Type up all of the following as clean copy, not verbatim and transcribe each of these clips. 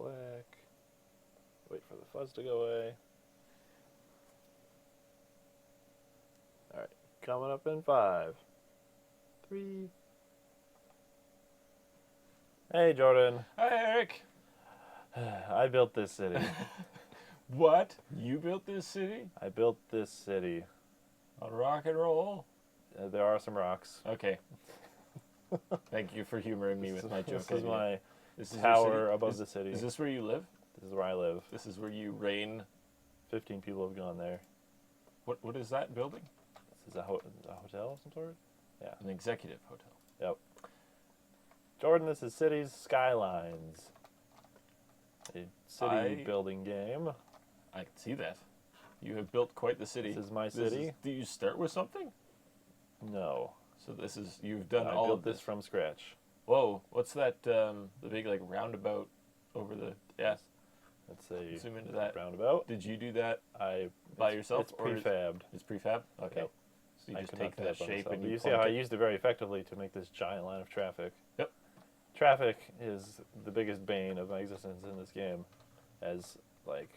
Black. Wait for the fuzz to go away. Alright, coming up in 5, 3. Hey, Jordan. Hi, Eric. I built this city. What? You built this city? I built this city. On rock and roll? There are some rocks. Okay. Thank you for humoring me with my joke. This is my This is your tower city? above the city. Is this where you live? This is where I live. This is where you reign? 15 people have gone there. What is that building? This is a hotel of some sort? Yeah. An executive hotel. Yep. Jordan, this is Cities Skylines. A city building game. I can see that. You have built quite the city. This is my city. Do you start with something? No. So this is, you've done I all built of this from scratch. Whoa, what's that, the big like roundabout over the, yeah. Let's see. Zoom into that. Roundabout. Did you do that by yourself? It's prefabbed. It's prefab? Okay. Yep. So you I just could take not do that by shape myself. and But you you see how plunk I it. used it very effectively to make this giant line of traffic. Yep. Traffic is the biggest bane of my existence in this game. As, like,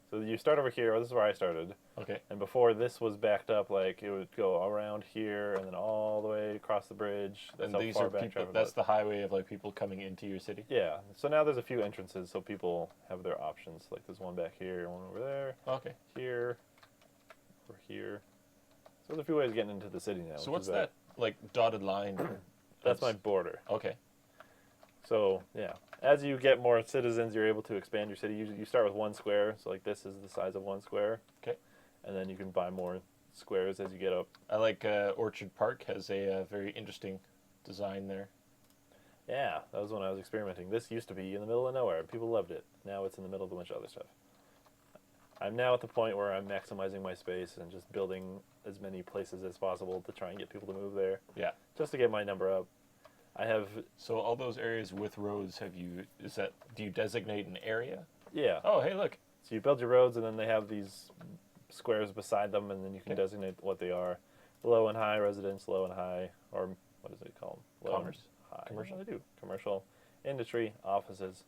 so you start over here, this is where I started. Okay. And before this was backed up, like, it would go around here and then all the way across the bridge. That's And how these far are back people, traffic that's was. the highway of like people coming into your city? Yeah. So now there's a few entrances, so people have their options. Like, there's one back here, one over there, Okay. here, or here. So there's a few ways of getting into the city now. So which what's is that like dotted line? That's my border. Okay. So, yeah, as you get more citizens, you're able to expand your city. You start with 1 square, so like this is the size of 1 square. Okay. And then you can buy more squares as you get up. I like Orchard Park has a very interesting design there. Yeah, that was when I was experimenting. This used to be in the middle of nowhere. People loved it. Now it's in the middle of a bunch of other stuff. I'm now at the point where I'm maximizing my space and just building as many places as possible to try and get people to move there. Yeah. Just to get my number up. I have... So all those areas with roads, do you designate an area? Yeah. Oh, hey, look. So you build your roads, and then they have these squares beside them, and then you can designate what they are. Low and high residence, low and high, or what is it called? Low Commerce. and high. Commercial. Yeah, they do. Commercial, industry, offices,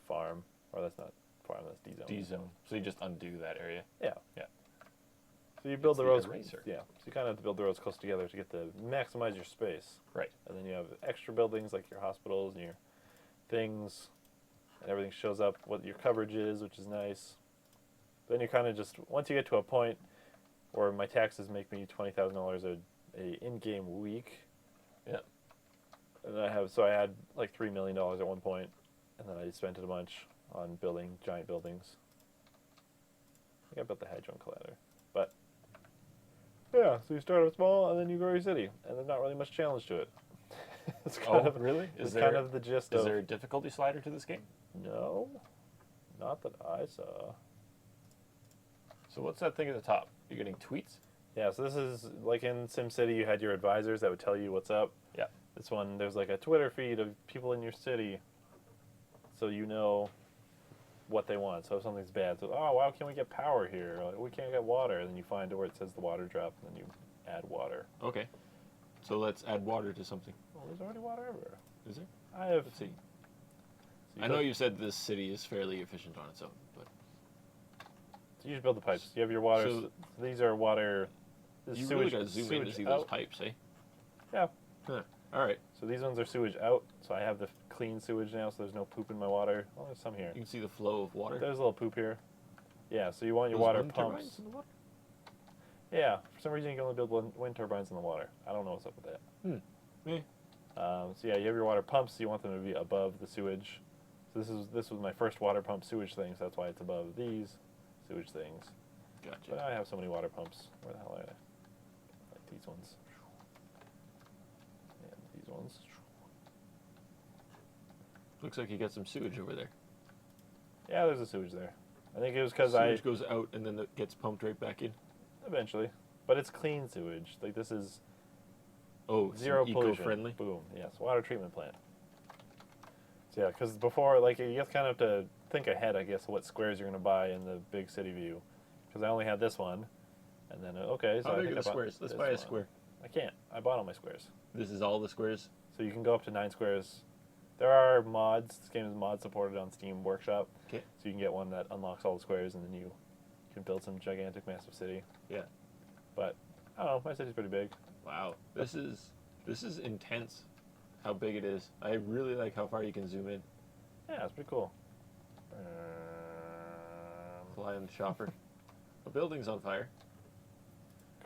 farm, or that's not farm, that's D-zone. D-zone. So you just undo that area. Yeah. Yeah. So you build It's the the roads. eraser. Yeah. So you kind of have to build the roads close together to get to maximize your space. Right. And then you have extra buildings like your hospitals and your things, and everything shows up what your coverage is, which is nice. Then you kind of just, once you get to a point where my taxes make me $20,000 a in-game week. Yeah. And I had like $3 million at one point, and then I spent it a bunch on building giant buildings. I think I built the Hadron Collider, but yeah. So you start off small, and then you grow your city, and there's not really much challenge to it. It's kind of really? It's kind of the gist of. Is there a difficulty slider to this game? No, not that I saw. So what's that thing at the top? You're getting tweets? Yeah, so this is like in SimCity, you had your advisors that would tell you what's up. Yeah. This one, there's like a Twitter feed of people in your city, so you know what they want. So if something's bad, so why can't we get power here? Like, we can't get water. And then you find where it says the water drop, and then you add water. Okay. So let's add water to something. Well, there's already water everywhere. Is there? I have. Let's see. So I know you said this city is fairly efficient on its own, but So you just build the pipes. You have your water. So So these are water. This you is really sewage, got to zoom in to sewage see those out. pipes, eh? Yeah. Huh. All right. So these ones are sewage out. So I have the clean sewage now, so there's no poop in my water. Oh, there's some here. You can see the flow of water. There's a little poop here. Yeah, so you want your Those water wind pumps. turbines in the water? Yeah, for some reason you can only build wind turbines in the water. I don't know what's up with that. Yeah. So yeah, you have your water pumps. So you want them to be above the sewage. So this was my first water pump sewage thing. So that's why it's above these sewage things. Gotcha. But I have so many water pumps. Where the hell are they? Like these ones. And these ones. Looks like you got some sewage over there. Yeah, there's a sewage there. I think it was because Sewage goes out and then it gets pumped right back in. eventually, but it's clean sewage. Like this is Oh, zero pollution. eco-friendly. Boom. Yes, water treatment plant. So yeah, because before, like, you just kind of have to think ahead, I guess, what squares you're going to buy in the big city view. Because I only had this one, and then okay, so How I big think are the I bought squares? Let's this buy a one. square. I can't. I bought all my squares. This is all the squares. So you can go up to 9 squares. There are mods. This game is mod supported on Steam Workshop. Okay. So you can get one that unlocks all the squares, and then you can build some gigantic, massive city. Yeah. But I don't know. My city's pretty big. Wow. This is intense. How big it is. I really like how far you can zoom in. Yeah, it's pretty cool. Fly on the chopper. The building's on fire.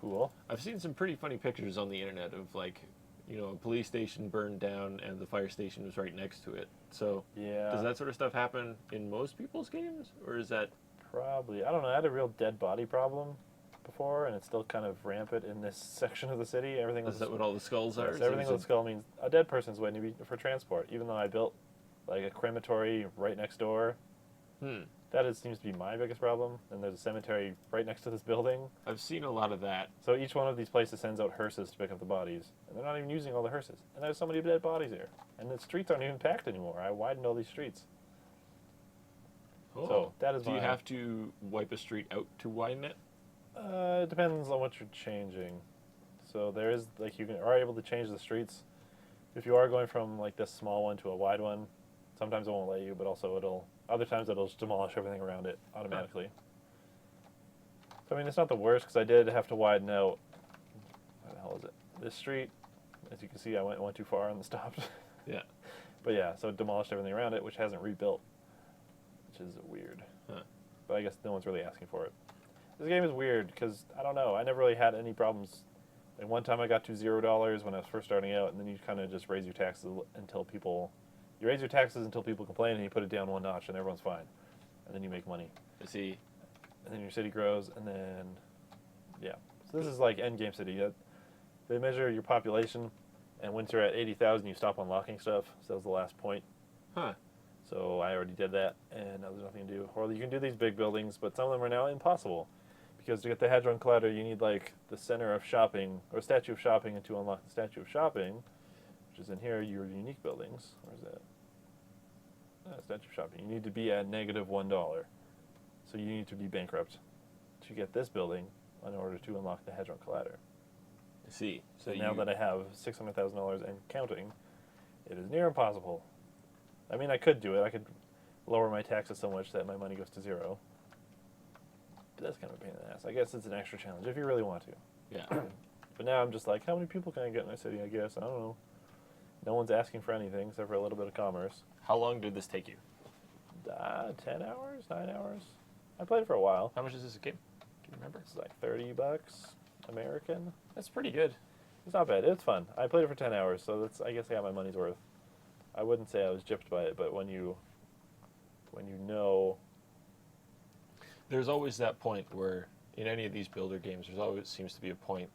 Cool. I've seen some pretty funny pictures on the internet of like, a police station burned down and the fire station was right next to it. So Yeah. does that sort of stuff happen in most people's games, or is that? Probably. I don't know. I had a real dead body problem before, and it's still kind of rampant in this section of the city. Everything Is that what all the skulls are? Yes, Is everything it- with a skull means a dead person's waiting to be for transport. Even though I built like a crematory right next door, seems to be my biggest problem. And there's a cemetery right next to this building. I've seen a lot of that. So each one of these places sends out hearses to pick up the bodies, and they're not even using all the hearses. And there's so many dead bodies here, and the streets aren't even packed anymore. I widened all these streets. Oh. So that is Do you my- have to wipe a street out to widen it? It depends on what you're changing. So there is are able to change the streets. If you are going from like this small one to a wide one, sometimes it won't let you, but also other times it'll just demolish everything around it automatically. So I mean, it's not the worst because I did have to widen out. What the hell is it? This street. As you can see, I went too far and stopped. Yeah. But yeah, so it demolished everything around it, which hasn't rebuilt, which is weird. Huh. But I guess no one's really asking for it. This game is weird because I don't know. I never really had any problems. Like one time I got to $0 when I was first starting out, and then you kind of just raise your taxes until people. You raise your taxes until people complain, and you put it down one notch, and everyone's fine. And then you make money. I see. And then your city grows, and then yeah. So this is like end game city. They measure your population, and once you're at 80,000, you stop unlocking stuff. So that was the last point. Huh. So I already did that, and now there's nothing to do. Or you can do these big buildings, but some of them are now impossible. Because to get the Hadron Collider, you need like the center of shopping, or a statue of shopping, and to unlock the statue of shopping, which is in here, your unique buildings. Where's that? Statue of shopping. You need to be at -$1. So you need to be bankrupt to get this building in order to unlock the Hadron Collider. I see. So now that I have $600,000 and counting, it is near impossible. I mean, I could do it. I could lower my taxes so much that my money goes to zero. But that's kind of a pain in the ass. I guess it's an extra challenge if you really want to. Yeah. But now I'm just like, how many people can I get in my city? I guess I don't know. No one's asking for anything except for a little bit of commerce. How long did this take you? 10 hours, 9 hours. I played it for a while. How much is this game? Do you remember? It's like $30 American. That's pretty good. It's not bad. It's fun. I played it for 10 hours, so I guess I got my money's worth. I wouldn't say I was gypped by it, but when you know. There's always that point where, in any of these builder games, there's always seems to be a point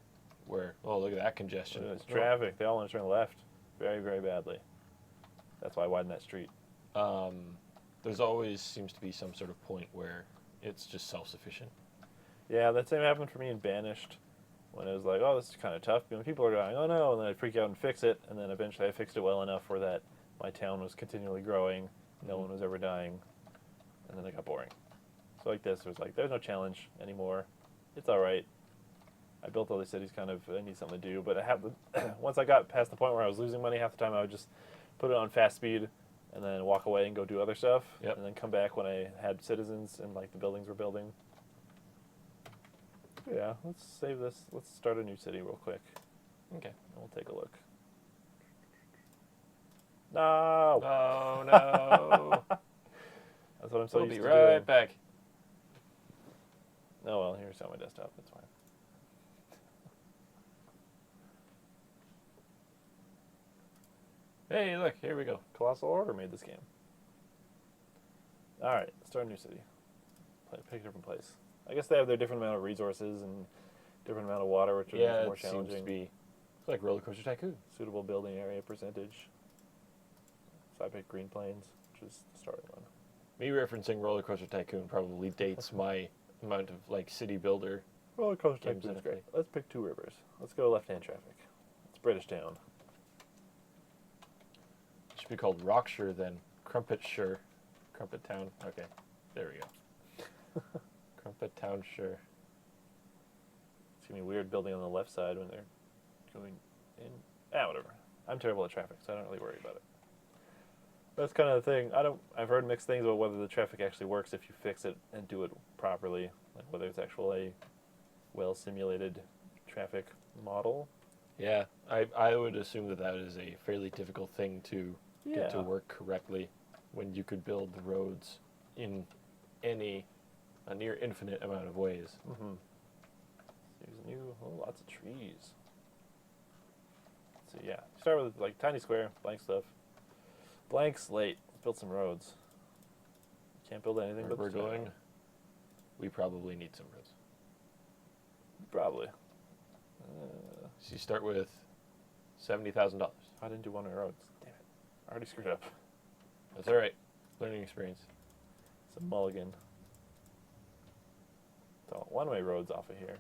where, oh, look at that congestion. There's traffic. They all want to turn left very, very badly. That's why I widened that street. There's always seems to be some sort of point where it's just self-sufficient. Yeah, that same happened for me in Banished, when it was like, oh, this is kind of tough. People are going, oh no, and then I'd freak out and fix it, and then eventually I fixed it well enough for that my town was continually growing, no one was ever dying, and then it got boring. So like this, it was like, there's no challenge anymore. It's all right. I built all these cities kind of, I need something to do, but once I got past the point where I was losing money half the time, I would just put it on fast speed and then walk away and go do other stuff, Yep. and then come back when I had citizens and like the buildings were building. Yeah, let's save this. Let's start a new city real quick. Okay. And we'll take a look. No! Oh, no. That's what I'm so We'll used be to right doing. back. Oh well, here's on my desktop. That's fine. Hey, look, here we go. Colossal Order made this game. All right, let's start a new city. Pick a different place. I guess they have their different amount of resources and different amount of water, which are Yeah, more it seems challenging. to be it's like Roller Coaster Tycoon. Suitable building area percentage. So I picked Green Plains, which is the starting one. Me referencing Roller Coaster Tycoon probably dates my amount of like city builder. Roller Coaster Games Tycoon is that I great. Let's pick Two Rivers. Let's go left-hand traffic. It's British town. It should be called Rockshire then. CrumpetTownShire. CrumpetTown. Okay, there we go. CrumpetTownShire. It's gonna be weird building on the left side when they're going in. Whatever. I'm terrible at traffic, so I don't really worry about it. That's kind of the thing. I've heard mixed things about whether the traffic actually works if you fix it and do it properly, like whether it's actually a well simulated traffic model. Yeah, I would assume that that is a fairly difficult thing to get to work correctly when you could build the roads in a near infinite amount of ways. Mm-hmm. Here's a new, lots of trees. So yeah, start with like tiny square, blank stuff. Blank slate. Let's build some roads. Can't build anything Where but we're the town. going, we probably need some roads. Probably. So you start with $70,000. I didn't do one-way roads. Damn it. I already screwed up. That's all right. Learning experience. It's a mulligan. So one-way roads off of here.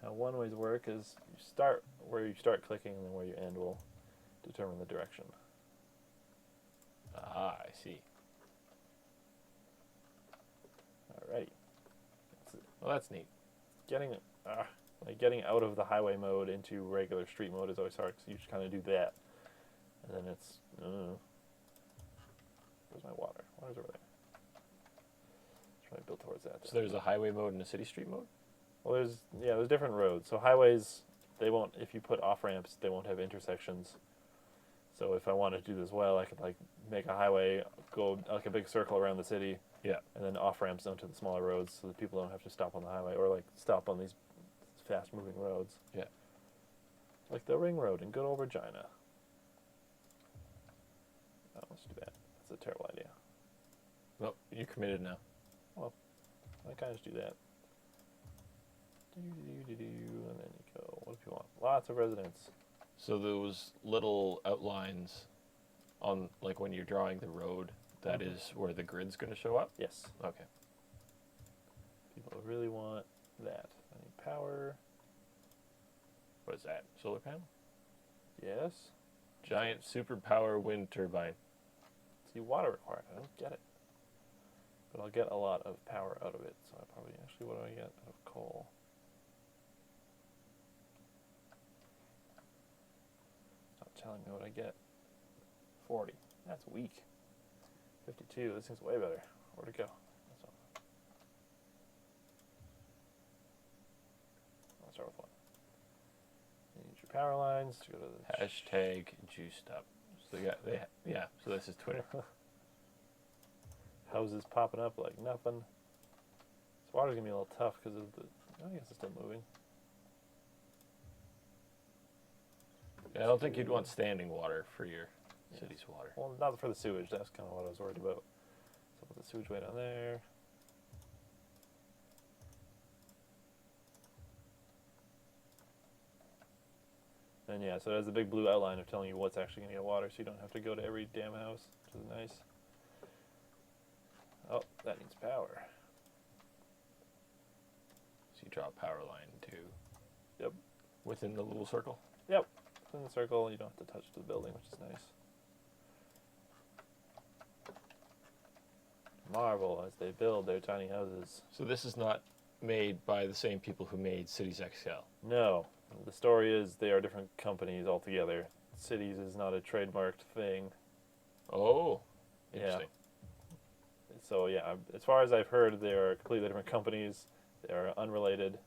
How one-ways work is you start where you start clicking and then where you end will determine the direction. Ah, I see. Alright. Well, that's neat. Getting getting out of the highway mode into regular street mode is always hard because you just kind of do that. And then it's... where's my water? Water's over there. Try to build towards that. So there's a highway mode and a city street mode? Well, there's different roads. So highways, they won't, if you put off ramps, they won't have intersections. So if I wanted to do this well, I could like make a highway, go like a big circle around the city, Yeah. and then off ramps onto the smaller roads, so that people don't have to stop on the highway or like stop on these fast-moving roads. Yeah. Like the ring road in good old Regina. Oh, let's do that. That's a terrible idea. Well, you're committed now. I kind of just do that. And then you go. What if you want? Lots of residents. So those little outlines on, like when you're drawing the road, that Mhm. is where the grid's going to show up? Yes. Okay. People really want that. I need power. What is that? Solar panel? Yes. Giant superpower wind turbine. See, water required. I don't get it. But I'll get a lot of power out of it. So I probably, actually, what do I get out of coal? It's not telling me what I get. 40. That's weak. 52. This seems way better. Where'd it go? That's not. I'll start with one. You need your power lines to go to the Hashtag juiced up. So yeah, so this is Twitter. houses popping up like nothing. This water's gonna be a little tough because of the. I guess it's still moving. Yeah, I don't think you'd want standing water for your city's water. Well, not for the sewage. That's kind of what I was worried about. So put the sewage way down there. And yeah, so it has a big blue outline of telling you what's actually gonna get water, so you don't have to go to every damn house, which is nice. Oh, that needs power. So you draw a power line too. Yep. Within the little circle. Yep. It's in the circle, you don't have to touch the building, which is nice. Marvel as they build their tiny houses. So this is not made by the same people who made Cities XL. No. The story is they are different companies altogether. Cities is not a trademarked thing. Oh, Yeah. interesting. So yeah, as far as I've heard, they are completely different companies. They are unrelated.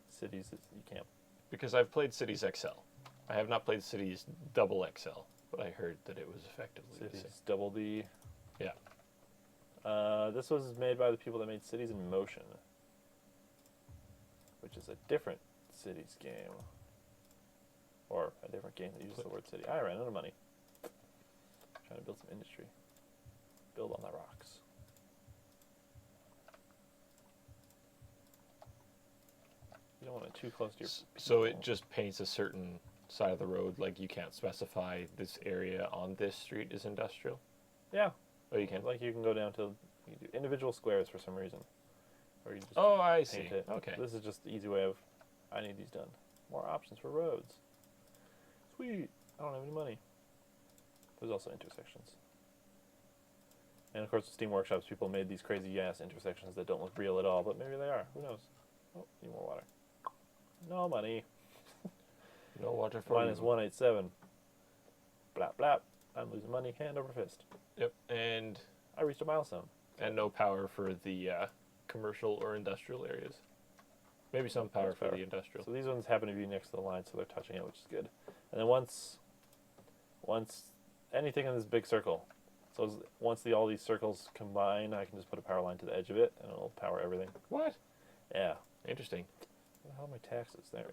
Cities, you can't. Because I've played Cities XL. I have not played Cities Double XL, but I heard that it was effectively the same. Cities Double D. Yeah. This was made by the people that made Cities in Motion, which is a different Cities game, or a different game that uses the word city. I ran out of money. Trying to build some industry. Build on the rocks. You don't want it too close to your. So people. it just paints a certain side of the road, like you can't specify this area on this street is industrial? Yeah. Oh, you can? Like you can go down to you do individual squares for some reason, or you just Oh, I paint see. it. Okay. This is just the easy way of. I need these done. More options for roads. Sweet. I don't have any money. There's also intersections. And of course, the Steam Workshops people made these crazy ass intersections that don't look real at all, but maybe they are. Who knows? Oh, need more water. No money. No water for Minus you. 187. Blap blap. I'm losing money hand over fist. Yep, and I reached a milestone. no power for the commercial or industrial areas. Maybe some power There's for power. the industrial. So these ones happen to be next to the line, so they're touching it, which is good. And then once anything in this big circle, so once all these circles combine, I can just put a power line to the edge of it, and it'll power everything. What? Yeah. Interesting. What the hell are my taxes? There we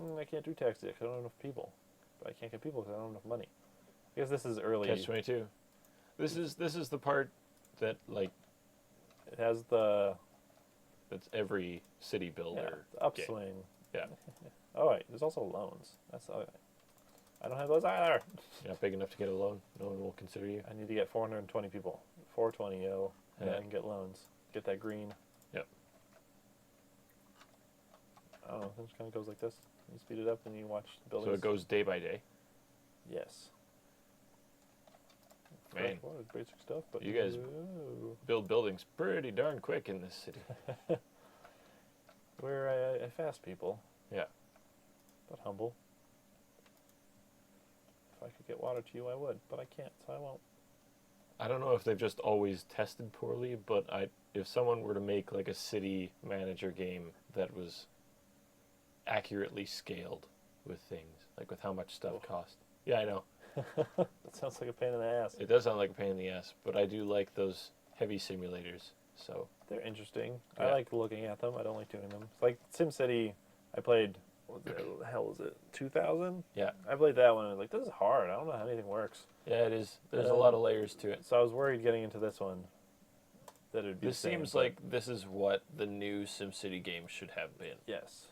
go. I can't do taxes yet 'cause I don't have enough people. But I can't get people because I don't have enough money. I guess this is early. Catch-22. This is the part that like It has the that's every city builder. the upswing. Yeah. Oh wait, there's also loans. That's the other thing. I don't have those either. You're not big enough to get a loan. No one will consider you. I need to get 420 people. 420, yo. And Yeah. I can get loans. Get that green. Yep. I don't know. It just kind of goes like this. You speed it up and you watch the buildings. So it goes day by day. Yes. Man, Well, it's basic stuff, but you guys- whoa. build buildings pretty darn quick in this city. We're a fast people. Yeah. But humble. If I could get water to you, I would, but I can't, so I won't. I don't know if they've just always tested poorly, but if someone were to make like a city manager game that was accurately scaled with things, like with how much stuff cost. Yeah, I know. That sounds like a pain in the ass. It does sound like a pain in the ass, but I do like those heavy simulators. So They're interesting. Yeah. I like looking at them. I don't like doing them. It's like SimCity, I played, what the hell was it, 2000? yeah, I played that one and I was like, this is hard. I don't know how anything works. yeah, it is. There's a lot of layers to it. So I was worried getting into this one that it would be This the same, seems but like this is what the new SimCity game should have been. yes.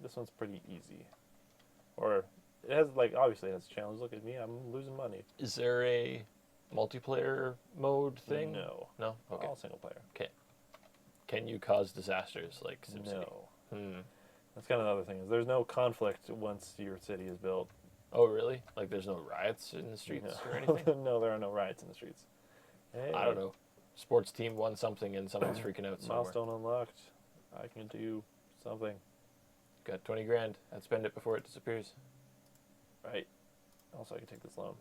This one's pretty easy. Or it has, like, obviously it has challenges. Look at me, I'm losing money. Is there a multiplayer mode thing? No. No? Okay. All single player. Can you cause disasters like SimCity? No. That's kind of the other thing, is there's no conflict once your city is built. Oh, really? Like there's no riots in the streets No. or anything? No, there are no riots in the streets. Hey, I don't know. Sports team won something and someone's freaking out somewhere. Milestone unlocked. I can do something. Got 20 grand. I'd spend it before it disappears Right. Also, I can take this loan.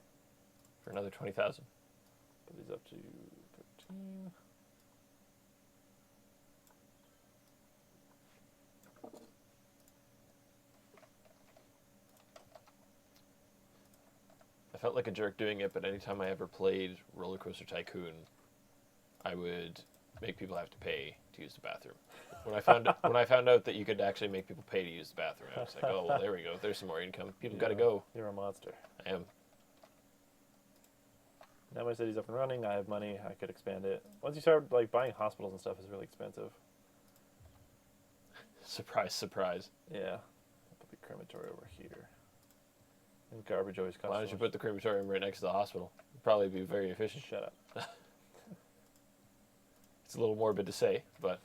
for another 20,000. Put these up to 13. I felt like a jerk doing it, but anytime I ever played Roller Coaster Tycoon, I would make people have to pay to use the bathroom. When I found out that you could actually make people pay to use the bathroom, I was like, oh well, there we go. There's some more income. People got to go. You're a monster. I am. Now my city's up and running. I have money. I could expand it. Once you start like buying hospitals and stuff, is really expensive. Surprise, surprise. Yeah. I'll put the crematory over here. And garbage always costs. Why don't you put the crematorium right next to the hospital? It'd probably be very efficient. Shut up. It's a little morbid to say, but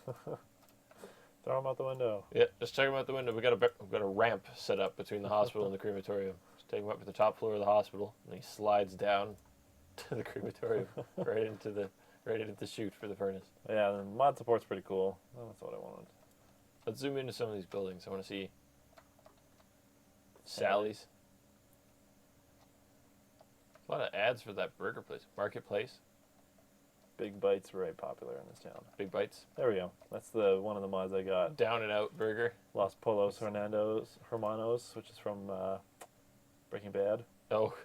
Throw them out the window. yeah, just check them out the window. We've got a ramp set up between the hospital and the crematorium. Just take him up to the top floor of the hospital, and he slides down to the crematorium, right into the chute for the furnace. Yeah, the mod support's pretty cool. Oh, that's what I wanted. Let's zoom into some of these buildings. I want to see Sally's. A lot of ads for that burger place, Marketplace, Big Bites were very popular in this town. Big Bites, There we go. That's the one of the mods I got. Down and Out Burger. Los Polos Hermanos, which is from Breaking Bad, Oh,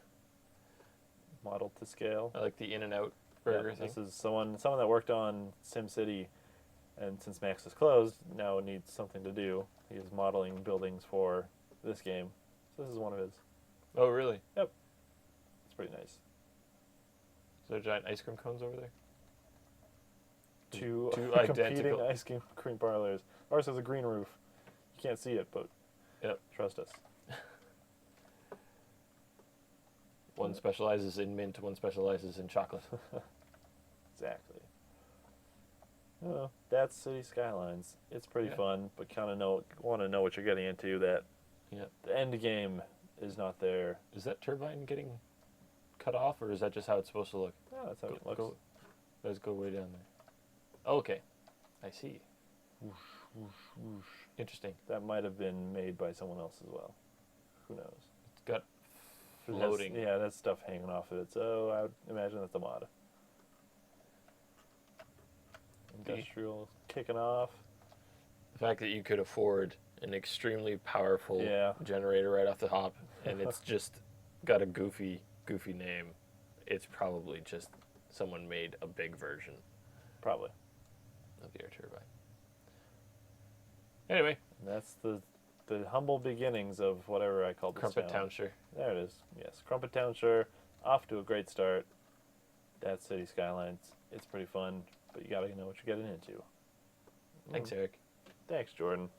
modeled to scale. I like the In and Out Burger Yeah, thing. this is someone that worked on SimCity, and since Max is closed, now needs something to do. He is modeling buildings for this game. So this is one of his. Oh, really? It's pretty nice. Is there giant ice cream cones over there? Two identical. competing ice cream parlors. Ours has a green roof. You can't see it, but Yep. trust us. One specializes in mint, one specializes in chocolate. Exactly. Oh, that's City Skylines. It's pretty Yeah. fun, but kind of want to know what you're getting into. That Yeah. the end game is not there. Is that turbine getting cut off, or is that just how it's supposed to look? Oh, that's how it looks. Let's go way down there. Okay, I see. Whoosh, whoosh, whoosh. Interesting. That might have been made by someone else as well. Who knows? It's got It has- floating. yeah, that's stuff hanging off of it. So I would imagine that's a mod. Industrial kicking off. The fact that you could afford an extremely powerful Yeah. generator right off the hop, and it's just got a goofy name. It's probably just someone made a big version Probably. of the air turbine. Anyway, And that's the humble beginnings of whatever I called this town. CrumpetTownShire. There it is. Yes, CrumpetTownShire, off to a great start. That's City Skylines. It's pretty fun, but you gotta know what you're getting into. Thanks, Eric. Thanks, Jordan.